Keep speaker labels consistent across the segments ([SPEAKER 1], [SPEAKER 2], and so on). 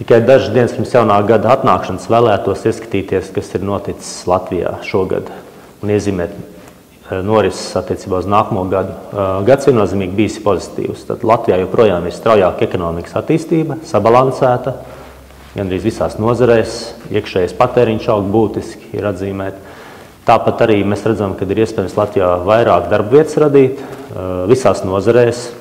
[SPEAKER 1] Tikai dažas dienas pirms jaunā gada atnākšanas vēlētos ieskatīties, kas ir noticis Latvijā šogad un iezīmēt norises attiecībā uz nākamo gadu. Gads viennozīmīgi bijis pozitīvs. Tad Latvijā joprojām ir straujāka ekonomikas attīstība, sabalansēta, gandrīz visās nozarēs, iekšējais patēriņš aug būtiski ir atzīmēt. Tāpat arī mēs redzam, ka ir iespējams Latvijā vairāk darba vietas radīt visās nozarēs.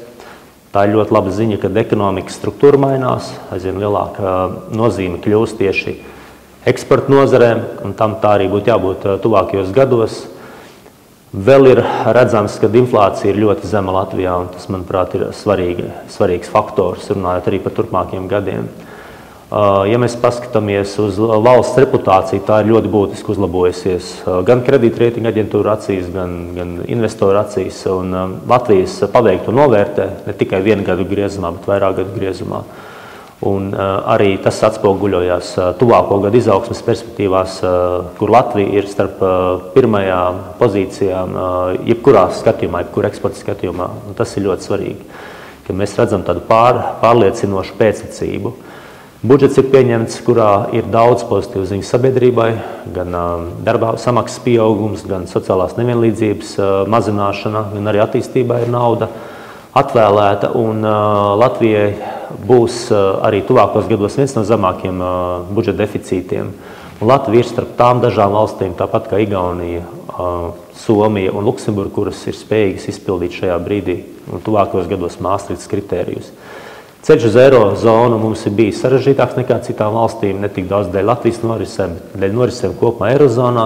[SPEAKER 1] Tā ir ļoti laba ziņa, kad ekonomikas struktūra mainās, aizvien lielāka nozīme kļūst tieši eksporta nozarēm, un tam tā arī būtu jābūt tuvākajos gados. Vēl ir redzams, ka inflācija ir ļoti zema Latvijā, un tas, manuprāt, ir svarīgs faktors, runājot arī par turpmākajiem gadiem. Ja mēs paskatāmies uz valsts reputāciju, tā ir ļoti būtiski uzlabojusies gan kredītreitinga aģentūra acīs, gan investoru acīs. Un Latvijas paveikto novērtē ne tikai vienu gadu griezumā, bet vairāk gadu griezumā. Un arī tas atspoguļojās tuvāko gadu izaugsmes perspektīvās, kur Latvija ir starp pirmajām pozīcijām jebkurā skatījumā, jebkurā eksporta skatījumā. Un tas ir ļoti svarīgi, ka mēs redzam tādu pārliecinošu pēctecību. Budžets ir pieņemts, kurā ir daudz pozitīvu ziņu sabiedrībai, gan darba samaksas pieaugums, gan sociālās nevienlīdzības mazināšana, gan arī attīstībai ir nauda atvēlēta. Un Latvijai būs arī tuvākos gados viens no zemākiem budžeta deficītiem. Un Latvija ir starp tām dažām valstīm, tāpat kā Igaunija, Somija un Luksemburga, kuras ir spējīgas izpildīt šajā brīdī un tuvākos gados Maastrichtas kritērijus. Ceļš uz eirozonu mums ir bijis sarežģītāks nekā citām valstīm, ne tik daudz dēļ Latvijas norisēm, bet dēļ norisēm kopumā eirozonā,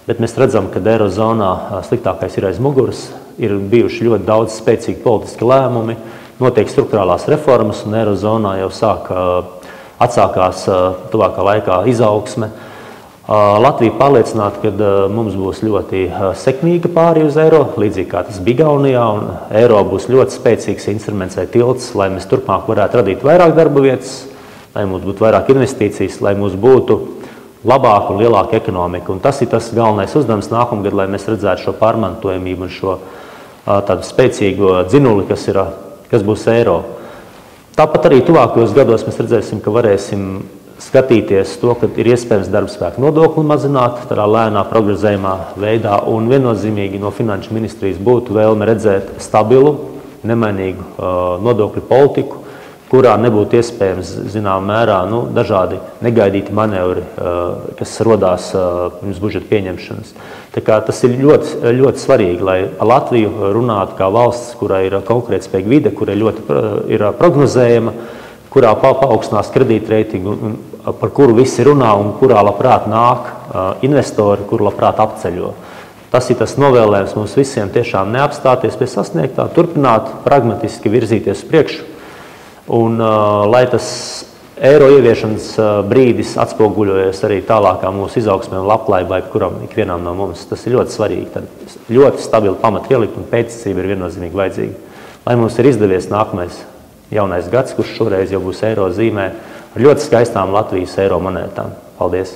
[SPEAKER 1] bet mēs redzam, ka eirozonā sliktākais ir aiz muguras, ir bijuši ļoti daudz spēcīgi politiski lēmumi, notiek strukturālās reformas un eirozonā jau atsākās tuvākā laikā izaugsme. Latvija pārliecināta, ka mums būs ļoti sekmīga pārēja uz eiro, līdzīgi kā tas bija Igaunijā, un eiro būs ļoti spēcīgs instruments vai tilts, lai mēs turpmāk varētu radīt vairāk darba vietas, lai mums būtu vairāk investīcijas, lai mums būtu labāka un lielāka ekonomika. Un tas ir tas galvenais uzdevums nākamgad, lai mēs redzētu šo pārmantojamību un šo tādu spēcīgo dzinuli, kas būs eiro. Tāpat arī tuvākajos gados mēs redzēsim, ka varēsim skatīties to, ka ir iespējams darbspēka nodokli mazināt tādā lēnā progresējumā veidā, un viennozīmīgi no finanšu ministrijas būtu vēlme redzēt stabilu, nemainīgu nodokļu politiku, kurā nebūtu iespējams zināmā mērā dažādi negaidīti manevri, kas rodās pirms budžeta pieņemšanas. Tā kā tas ir ļoti, ļoti svarīgi, lai Latviju runātu kā valsts, kurai ir konkurētspējīga vide, kurai ļoti ir prognozējama, kurā paaugstinās kredītreitingu, par kuru visi runā un kurā labprāt nāk investori, kuru labprāt apceļo. Tas ir tas novēlējums mums visiem tiešām neapstāties pie sasniegtā, turpināt pragmatiski virzīties priekšu, un lai tas eiro ieviešanas brīdis atspoguļojas arī tālākā mūsu izaugsmē un labklājībai, kuram ikvienam no mums. Tas ir ļoti svarīgi. Tad ļoti stabili pamati ielikt un pēctecība ir viennozīmīgi vajadzīga. Lai mums ir izdevies nākamais jaunais gads, kurš šoreiz jau būs eiro zīmē, ar ļoti skaistām Latvijas eiro monētām. Paldies!